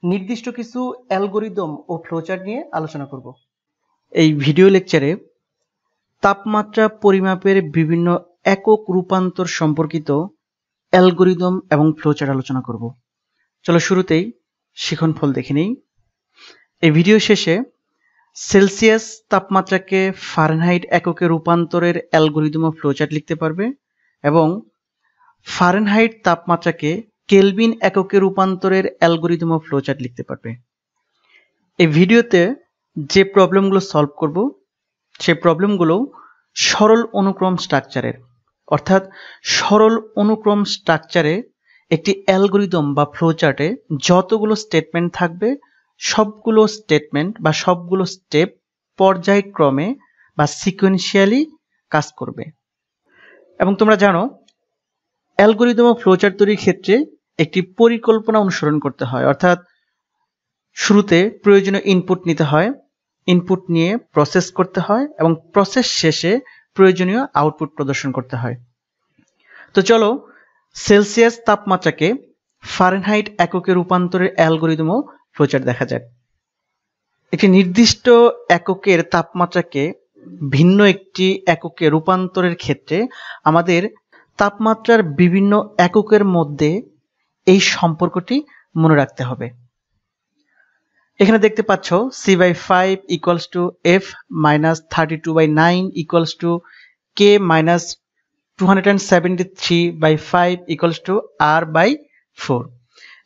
নির্দিষ্ট কিছু অ্যালগরিদম ও ফ্লোচার্ট নিয়ে আলোচনা করব। এই ভিডিও লেকচারে তাপমাত্রা পরিমাপের বিভিন্ন একক রূপান্তর সম্পর্কিত অ্যালগরিদম এবং ফ্লোচার্ট আলোচনা করব। চলো শুরুতেই শিখনফল দেখে নিই। এই ভিডিও শেষে সেলসিয়াস তাপমাত্রাকে ফারেনহাইট এককে রূপান্তরের অ্যালগরিদম ও ফ্লোচার্ট লিখতে পারবে এবং ফারেনহাইট তাপমাত্রাকে কেলভিন এককে রূপান্তরের অ্যালগরিদম ও ফ্লোচার্ট লিখতে পারবে। এই ভিডিওতে যে প্রবলেমগুলো সলভ করব সেই প্রবলেমগুলো সরল অনুক্রম স্ট্রাকচারের, অর্থাৎ সরল অনুক্রম স্ট্রাকচারে একটি অ্যালগরিদম বা ফ্লোচার্টে যতগুলো স্টেটমেন্ট থাকবে সবগুলো স্টেটমেন্ট বা সবগুলো স্টেপ পর্যায়ক্রমে বা সিকোয়েন্সিয়ালি কাজ করবে। এবং তোমরা জানো অ্যালগরিদম ও ফ্লোচার্ট তৈরির ক্ষেত্রে একটি পরিকল্পনা অনুসরণ করতে হয়, অর্থাৎ শুরুতে প্রয়োজনীয় ইনপুট নিতে হয়, ইনপুট নিয়ে প্রসেস করতে হয় এবং প্রসেস শেষে প্রয়োজনীয় আউটপুট প্রদর্শন করতে হয়। তো চলো সেলসিয়াস তাপমাত্রাকে ফারেনহাইট এককে রূপান্তরের অ্যালগরিদম ও ফ্লোচার্ট দেখা যাক। একটি নির্দিষ্ট এককের তাপমাত্রাকে ভিন্ন একটি এককে রূপান্তরের ক্ষেত্রে আমাদের তাপমাত্রার বিভিন্ন এককের মধ্যে এই সম্পর্কটি মনে রাখতে হবে। এখানে দেখতে পাচ্ছ c/5 equals to f minus 32/9 equals to k minus 273/5 equals to r/4,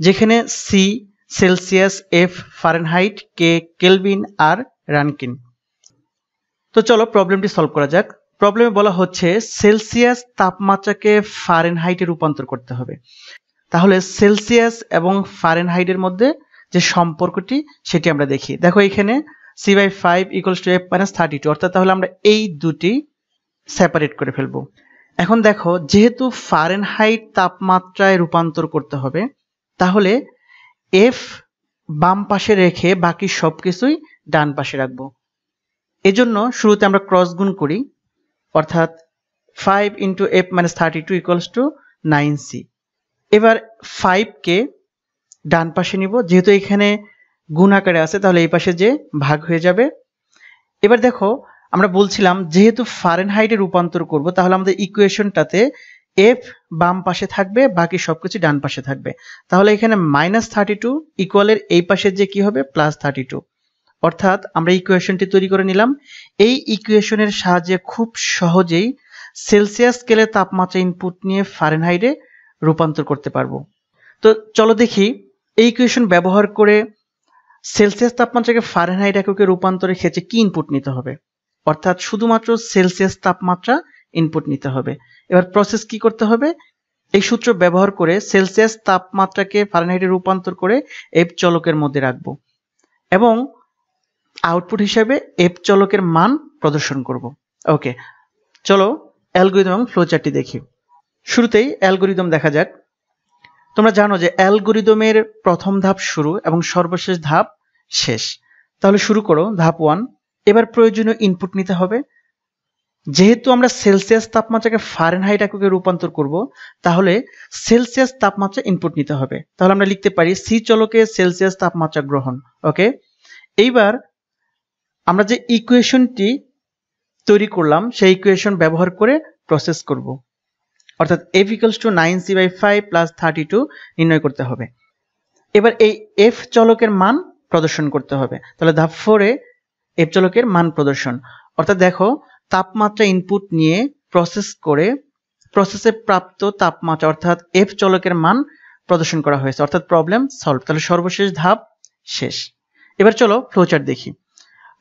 যেখানে c Celsius, f Fahrenheit, k Kelvin, আর রানকিন। তো চলো প্রবলেমটি সলভ করা যাক। প্রবলেমে বলা হচ্ছে সেলসিয়াস তাপমাত্রাকে ফারেনহাইটে রূপান্তর করতে হবে। তাহলে সেলসিয়াস এবং ফারেনহাইটের মধ্যে যে সম্পর্কটি সেটি আমরা দেখি। দেখো এখানে c/5 equals to f minus 32, অর্থাৎ তাহলে আমরা এই দুটি সেপারেট করে ফেলবো। এখন দেখো যেহেতু ফারেনহাইট তাপমাত্রায় রূপান্তর করতে হবে তাহলে f বাম পাশে রেখে বাকি সবকিছুই ডান পাশে রাখবো। এজন্য শুরুতে আমরা ক্রস গুণ করি, অর্থাৎ 5 into f minus 32 equals to 9c। এবার 5 কে ডান পাশে নিব, যেহেতু এখানে গুণ আকারে আছে তাহলে এই পাশে যে ভাগ হয়ে যাবে। এবার দেখো আমরা বলছিলাম যেহেতু ফারেনহাইটে রূপান্তর করব তাহলে আমাদের ইকুয়েশনটাতে f বাম পাশে থাকবে, বাকি সবকিছু ডান পাশে থাকবে। তাহলে এখানে -32 ইকুয়ালের এই পাশে যে কি হবে +32, অর্থাৎ আমরা ইকুয়েশনটি তৈরি করে নিলাম। এই ইকুয়েশনের সাহায্যে খুব সহজেই সেলসিয়াস স্কেলে তাপমাত্রা ইনপুট নিয়ে ফারেনহাইটে রূপান্তর করতে পারবো। তো চলো দেখি এই ইকুয়েশন ব্যবহার করে সেলসিয়াস তাপমাত্রাকে ফারেনহাইট এককে রূপান্তরের ক্ষেত্রে কি ইনপুট নিতে হবে, অর্থাৎ শুধুমাত্র সেলসিয়াস তাপমাত্রা ইনপুট নিতে হবে। এবার প্রসেস কি করতে হবে, এই সূত্র ব্যবহার করে সেলসিয়াস তাপমাত্রাকে ফারেনহাইটে রূপান্তর করে এফ চলকের মধ্যে রাখবো এবং আউটপুট হিসেবে এফ চলকের মান প্রদর্শন করব। ওকে, চলো অ্যালগরিদম এবং ফ্লোচার্টটি দেখি। শুরুতেই অ্যালগরিদম দেখা যাক। তোমরা জানো যে অ্যালগরিদমের প্রথম ধাপ শুরু এবং সর্বশেষ ধাপ শেষ। তাহলে শুরু করো ধাপ 1। এবার প্রয়োজনীয় ইনপুট নিতে হবে। যেহেতু আমরা সেলসিয়াস তাপমাত্রাকে ফারেনহাইট এককে রূপান্তর করব তাহলে সেলসিয়াস তাপমাত্রা ইনপুট নিতে হবে। তাহলে আমরা লিখতে পারি সি চলকে সেলসিয়াস তাপমাত্রা গ্রহণ। ওকে, এইবার আমরা যে ইকুয়েশনটি তৈরি করলাম সেই ইকুয়েশন ব্যবহার করে প্রসেস করব, অর্থাৎ f equals to 9c/5 plus 32 নির্ণয় করতে হবে। এবার এই f চলকের মান প্রদর্শন করতে হবে। তাহলে ধাপ 4 এ f চলকের মান প্রদর্শন, অর্থাৎ দেখো তাপমাত্রা ইনপুট নিয়ে প্রসেস করে প্রসেসে প্রাপ্ত তাপমাত্রা অর্থাৎ f চলকের মান প্রদর্শন করা হয়েছে, অর্থাৎ প্রবলেম সলভ। তাহলে সর্বশেষ ধাপ শেষ। এবার চলো ফ্লোচার্ট দেখি।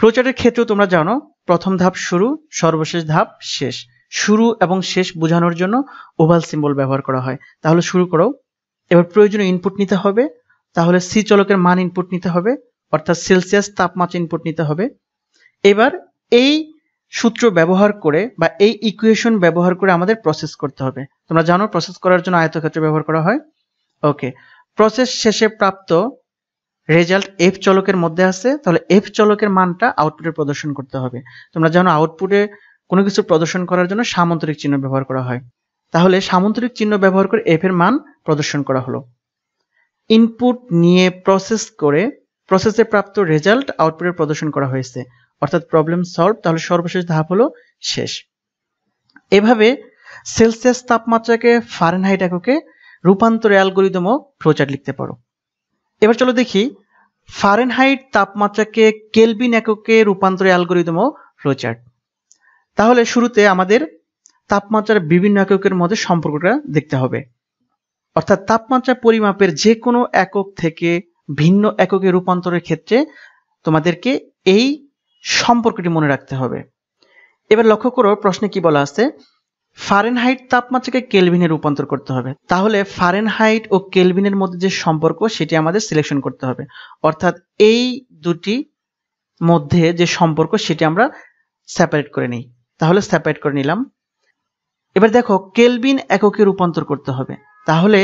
ফ্লোচার্টের ক্ষেত্রেও তোমরা জানো প্রথম ধাপ শুরু, সর্বশেষ ধাপ শেষ। শুরু এবং শেষ বোঝানোর জন্য ওভাল সিম্বল ব্যবহার করা হয়। তাহলে শুরু করো। এবার প্রয়োজনীয় ইনপুট নিতে হবে। তাহলে সি চলকের মান ইনপুট নিতে হবে, অর্থাৎ সেলসিয়াস তাপমাত্রা ইনপুট নিতে হবে। এবার এই সূত্র ব্যবহার করে বা এই ইকুয়েশন ব্যবহার করে আমাদের প্রসেস করতে হবে। তোমরা জানো প্রসেস করার জন্য আয়তক্ষেত্র ব্যবহার করা হয়। ওকে, প্রসেস শেষে প্রাপ্ত রেজাল্ট এফ চলকের মধ্যে আছে, তাহলে এফ চলকের মানটা আউটপুটে প্রদর্শন করতে হবে। তোমরা জানো আউটপুটে কোনো কিছু প্রদর্শন করার জন্য সামান্তরিক চিহ্ন ব্যবহার করা হয়। তাহলে সামান্তরিক চিহ্ন ব্যবহার করে এফ এর মান প্রদর্শন করা হলো। ইনপুট নিয়ে প্রসেস করে প্রসেসে প্রাপ্ত রেজাল্ট আউটপুটে প্রদর্শন করা হয়েছে, অর্থাৎ প্রবলেম সলভ। তাহলে সর্বশেষ ধাপ হলো শেষ। এভাবে সেলসিয়াস তাপমাত্রাকে ফারেনহাইট এককে রূপান্তরে অ্যালগরিদম ও ফ্লোচার্ট লিখতে পারো। এবার চলো দেখি ফারেনহাইট তাপমাত্রাকে কেলভিন এককে রূপান্তরে অ্যালগরিদম ও ফ্লোচার্ট। তাহলে শুরুতে আমাদের তাপমাত্রার বিভিন্ন এককের মধ্যে সম্পর্কটা দেখতে হবে, অর্থাৎ তাপমাত্রা পরিমাপের যে কোনো একক থেকে ভিন্ন এককে রূপান্তরের ক্ষেত্রে তোমাদেরকে এই সম্পর্কটি মনে রাখতে হবে। এবার লক্ষ্য করো প্রশ্নে কি বলা আছে, ফারেনহাইট তাপমাত্রাকে কেলভিনে রূপান্তর করতে হবে। তাহলে ফারেনহাইট ও কেলভিনের মধ্যে যে সম্পর্ক সেটি আমাদের সিলেকশন করতে হবে, অর্থাৎ এই দুটি মধ্যে যে সম্পর্ক সেটি আমরা সেপারেট করে নিই। তাহলে সেপারেট করে নিলাম। এবার দেখো কেলভিন এককে রূপান্তর করতে হবে, তাহলে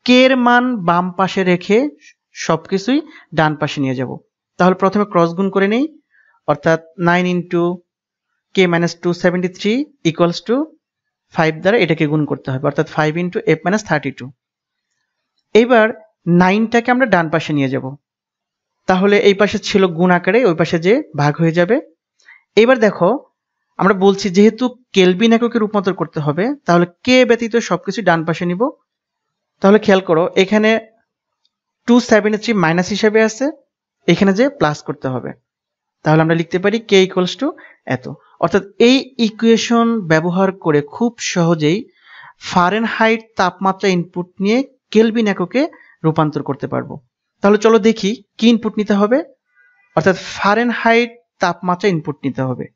কে এর মান বাম পাশে রেখে সবকিছুই ডান পাশে নিয়ে যাব। তাহলে প্রথমে ক্রস গুণ করে নেই, অর্থাৎ 9 into k minus 273 equals to 5 দ্বারা এটাকে গুণ করতে হবে, অর্থাৎ 5 ইন্টু এফ মাইনাস 32। এইবার 9টাকে আমরা ডান পাশে নিয়ে যাব, তাহলে এই পাশে ছিল গুণ আকারে, ওই পাশে যে ভাগ হয়ে যাবে। এবার দেখো আমরা বলছি যেহেতু কেলভিন এককে রূপান্তর করতে হবে, তাহলে কে ব্যতীত সবকিছু ডান পাশে নিব। তাহলে খেয়াল করো এখানে 273 মাইনাস হিসেবে আছে, এখানে যে প্লাস করতে হবে। তাহলে আমরা লিখতে পারি কে ইকুয়ালস টু এত। অর্থাৎ এই ইকুয়েশন ব্যবহার করে খুব সহজেই ফারেনহাইট তাপমাত্রা ইনপুট নিয়ে কেলভিন এককে রূপান্তর করতে পারবো। তাহলে চলো দেখি কি ইনপুট নিতে হবে, অর্থাৎ ফারেনহাইট তাপমাত্রা ইনপুট নিতে হবে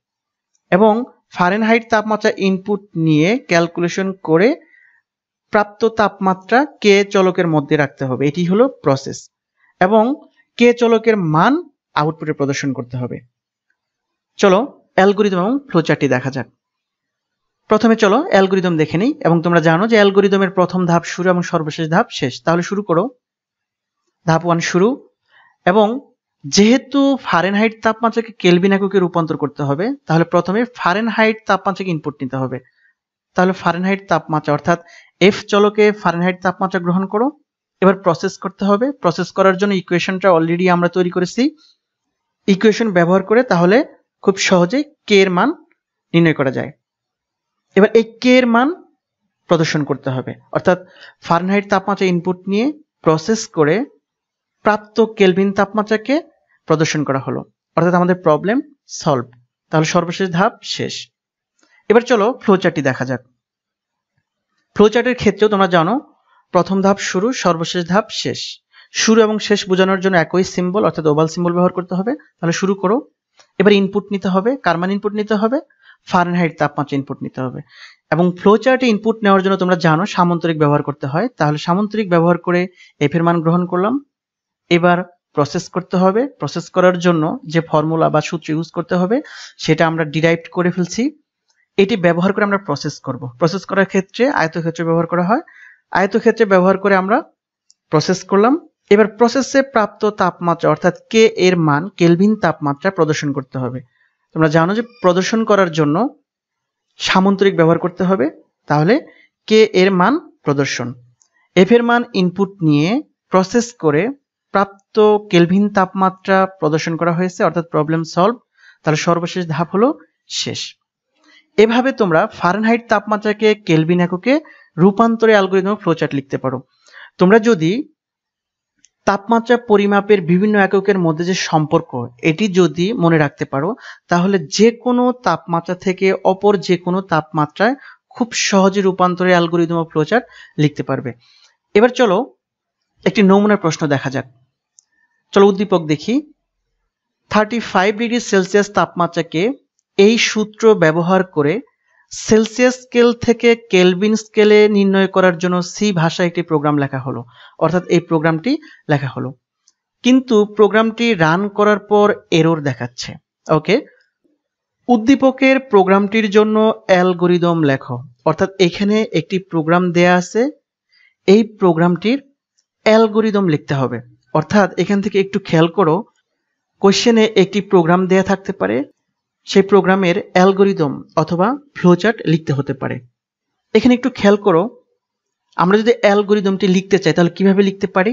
এবং ফারেনহাইট তাপমাত্রা ইনপুট নিয়ে ক্যালকুলেশন করে প্রাপ্ত তাপমাত্রা কে চলকের মধ্যে রাখতে হবে। এটি হলো প্রসেস এবং কে চলকের মান আউটপুটে প্রদর্শন করতে হবে। চলো অ্যালগরিদম এবং ফ্লোচার্টটি দেখা যাক। প্রথমে চলো অ্যালগরিদম দেখে নিই, এবং তোমরা জানো যে অ্যালগরিদমের প্রথম ধাপ শুরু এবং সর্বশেষ ধাপ শেষ। তাহলে শুরু করো। ধাপ 1 শুরু, এবং যেহেতু ফারেনহাইট তাপমাত্রাকে কেলভিন এককে রূপান্তর করতে হবে, তাহলে প্রথমে ফারেনহাইট তাপমাত্রাকে ইনপুট নিতে হবে। তাহলে ফারেনহাইট তাপমাত্রা অর্থাৎ এফ চলকে ফারেনহাইট তাপমাত্রা গ্রহণ করো। এবার প্রসেস করতে হবে। প্রসেস করার জন্য ইকুয়েশনটা অলরেডি আমরা তৈরি করেছি, ইকুয়েশন ব্যবহার করে তাহলে খুব সহজেই কে এর মান নির্ণয় করা যায়। এবার এই কে এর মান প্রদর্শন করতে হবে, অর্থাৎ ফারেনহাইট তাপমাত্রা ইনপুট নিয়ে প্রসেস করে প্রাপ্ত কেলভিন তাপমাত্রাকে প্রদর্শন করা হলো, অর্থাৎ আমাদের প্রবলেম সলভ। তাহলে সর্বশেষ ধাপ শেষ। এবার চলো ফ্লোচার্টটি দেখা যাক। ফ্লোচার্টের ক্ষেত্রেও তোমরা জানো প্রথম ধাপ শুরু, সর্বশেষ ধাপ শেষ। শুরু এবং শেষ বোঝানোর জন্য একই সিম্বল অর্থাৎ ওভাল সিম্বল ব্যবহার করতে হবে। তাহলে শুরু করো। এবার ইনপুট নিতে হবে, কার মান ইনপুট নিতে হবে, ফারেনহাইট তাপমাত্রা ইনপুট নিতে হবে। এবং ফ্লোচার্টে ইনপুট নেওয়ার জন্য তোমরা জানো সামান্তরিক ব্যবহার করতে হয়। তাহলে সামান্তরিক ব্যবহার করে এফ এর মান গ্রহণ করলাম। এবার প্রসেস করতে হবে। প্রসেস করার জন্য যে ফর্মুলা বা সূত্র ইউজ করতে হবে সেটা আমরা ডিরাইভড করে ফেলছি। এটি ব্যবহার করে আমরা প্রসেস করব। প্রসেস করার ক্ষেত্রে আয়তক্ষেত্র ব্যবহার করা হয়। আয়তক্ষেত্রে ব্যবহার করে আমরা প্রসেস করলাম। এবার প্রসেসে প্রাপ্ত তাপমাত্রা অর্থাৎ কে এর মান কেলভিন তাপমাত্রা প্রদর্শন করতে হবে। তোমরা জানো যে প্রদর্শন করার জন্য সামান্তরিক ব্যবহার করতে হবে। তাহলে কে এর মান প্রদর্শন, এফ এর মান ইনপুট নিয়ে প্রসেস করে প্রাপ্ত কেলভিন তাপমাত্রা প্রদর্শন করা হয়েছে, অর্থাৎ প্রবলেম সলভ। তাহলে সর্বশেষ ধাপ হলো শেষ। এভাবে তোমরা ফারেনহাইট তাপমাত্রাকে কেলভিন এককে রূপান্তরে অ্যালগরিদম ফ্লোচার্ট লিখতে পারো। তোমরা যদি তাপমাত্রা পরিমাপের বিভিন্ন এককের মধ্যে যে সম্পর্ক এটি যদি মনে রাখতে পারো, তাহলে যে কোনো তাপমাত্রা থেকে অপর যে কোনো তাপমাত্রায় খুব সহজে রূপান্তরে অ্যালগরিদম ফ্লোচার্ট লিখতে পারবে। এবার চলো একটি নমুনার প্রশ্ন দেখা যাক। চলো উদ্দীপক দেখি। 35 ডিগ্রি সেলসিয়াস তাপমাত্রাকে এই সূত্র ব্যবহার করে সেলসিয়াস স্কেল থেকে কেলভিন স্কেলে নির্ণয় করার জন্য সি ভাষায় একটি প্রোগ্রাম লেখা হলো, অর্থাৎ এই প্রোগ্রামটি লেখা হলো, কিন্তু প্রোগ্রামটি রান করার পর এরর দেখাচ্ছে। ওকে, উদ্দীপকের প্রোগ্রামটির জন্য অ্যালগরিদম লেখো। অর্থাৎ এখানে একটি প্রোগ্রাম দেয়া আছে, এই প্রোগ্রামটির অ্যালগরিদম লিখতে হবে। অর্থাৎ এখান থেকে একটু খেয়াল করো, কোশ্চেনে একটি প্রোগ্রাম দেয়া থাকতে পারে, সেই প্রোগ্রামের অ্যালগরিদম অথবা ফ্লোচার্ট লিখতে হতে পারে। এখানে একটু খেয়াল করো, আমরা যদি অ্যালগরিদমটি লিখতে চাই তাহলে কিভাবে লিখতে পারি।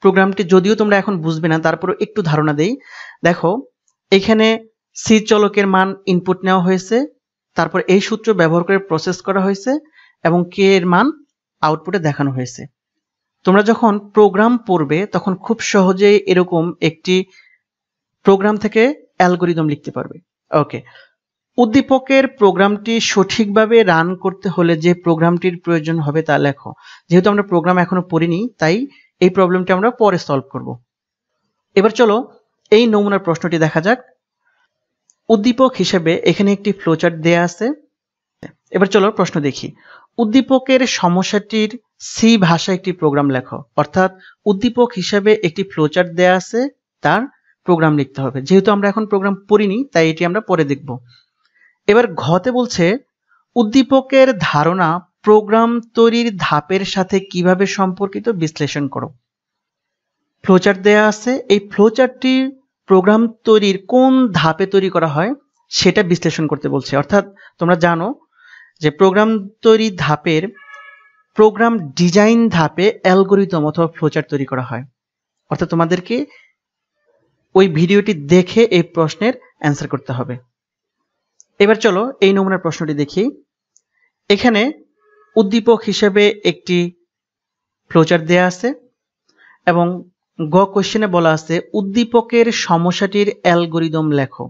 প্রোগ্রামটি যদিও তোমরা এখন বুঝবে না, তারপরে একটু ধারণা দেই। দেখো এখানে সি চলকের মান ইনপুট নেওয়া হয়েছে, তারপর এই সূত্র ব্যবহার করে প্রসেস করা হয়েছে এবং কে এর মান আউটপুটে দেখানো হয়েছে। তোমরা যখন প্রোগ্রাম পড়বে তখন খুব সহজেই এরকম একটি প্রোগ্রাম থেকে অ্যালগরিদম লিখতে পারবে। ওকে, উদ্দীপকের প্রোগ্রামটি সঠিকভাবে রান করতে হলে যে প্রোগ্রামটির প্রয়োজন হবে তা লেখো। যেহেতু আমরা প্রোগ্রাম এখনো পড়িনি, তাই এই প্রবলেমটি আমরা পরে সলভ করব। এবার চলো এই নমুনার প্রশ্নটি দেখা যাক। উদ্দীপক হিসেবে এখানে একটি ফ্লোচার্ট দেয়া আছে। এবার চলো প্রশ্ন দেখি। উদ্দীপকের সমস্যাটির সি ভাষায় একটি প্রোগ্রাম লেখো। অর্থাৎ উদ্দীপক হিসেবে একটি ফ্লোচার্ট দেয়া আছে, তার প্রোগ্রাম লিখতে হবে। যেহেতু আমরা এখন প্রোগ্রাম পড়িনি, তাই এটি আমরা পরে দেখব। এবার ঘতে বলছে উদ্দীপকের ধারণা প্রোগ্রাম তৈরির ধাপের সাথে কিভাবে সম্পর্কিত বিশ্লেষণ করো। ফ্লোচার্ট দেয়া আছে, এই ফ্লোচার্টটি প্রোগ্রাম তৈরির কোন ধাপে তৈরি করা হয় সেটা বিশ্লেষণ করতে বলছে। অর্থাৎ তোমরা জানো যে প্রোগ্রাম তৈরি ধাপের প্রোগ্রাম ডিজাইন ধাপে অ্যালগরিদম অথবা ফ্লোচার্ট তৈরি করা হয়। অর্থাৎ তোমাদেরকে ওই ভিডিওটি দেখে এই প্রশ্নের অ্যান্সার করতে হবে। এবার চলো এই নমুনার প্রশ্নটি দেখি। এখানে উদ্দীপক হিসেবে একটি ফ্লোচার্ট দেয়া আছে এবং গ কোশ্চেনে বলা আছে উদ্দীপকের সমস্যাটির অ্যালগরিদম লেখো।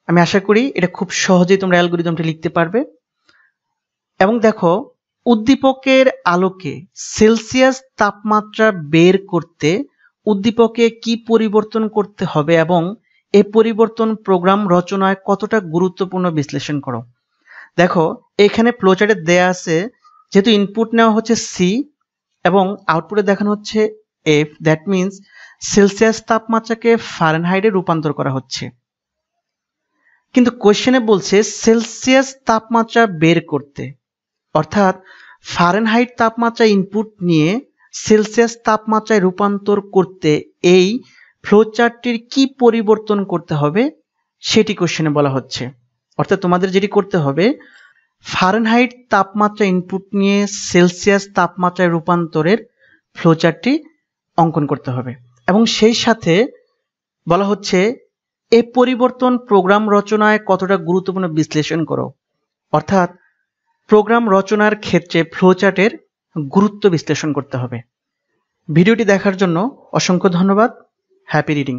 আমি আশা করি এটা খুব সহজেই তোমরা অ্যালগরিদমটি লিখতে পারবে। এবং দেখো উদ্দীপকের আলোকে সেলসিয়াস তাপমাত্রা বের করতে উদ্দীপকে কি পরিবর্তন করতে হবে এবং এই পরিবর্তন প্রোগ্রাম রচনায় কতটা গুরুত্বপূর্ণ বিশ্লেষণ করো। দেখো এখানে ফ্লোচার্টে দেয়া আছে, যেহেতু ইনপুট নেওয়া হচ্ছে সি এবং আউটপুটে দেখানো হচ্ছে এফ, দ্যাট মিনস সেলসিয়াস তাপমাত্রাকে ফারেনহাইটে রূপান্তর করা হচ্ছে। কিন্তু কোশ্চেনে বলছে সেলসিয়াস তাপমাত্রা বের করতে, অর্থাৎ ফারেনহাইট তাপমাত্রা ইনপুট নিয়ে সেলসিয়াস তাপমাত্রায় রূপান্তর করতে এই ফ্লোচার্টটির কি পরিবর্তন করতে হবে সেটি কোশ্চেনে বলা হচ্ছে। অর্থাৎ তোমাদের যেটি করতে হবে, ফারেনহাইট তাপমাত্রা ইনপুট নিয়ে সেলসিয়াস তাপমাত্রায় রূপান্তরের ফ্লোচার্টটি অঙ্কন করতে হবে এবং সেই সাথে বলা হচ্ছে এই পরিবর্তন প্রোগ্রাম রচনায় কতটা গুরুত্বপূর্ণ বিশ্লেষণ করো। অর্থাৎ প্রোগ্রাম রচনার ক্ষেত্রে ফ্লোচার্টের গুরুত্ব বিশ্লেষণ করতে হবে। ভিডিওটি দেখার জন্য অসংখ্য ধন্যবাদ। Happy reading.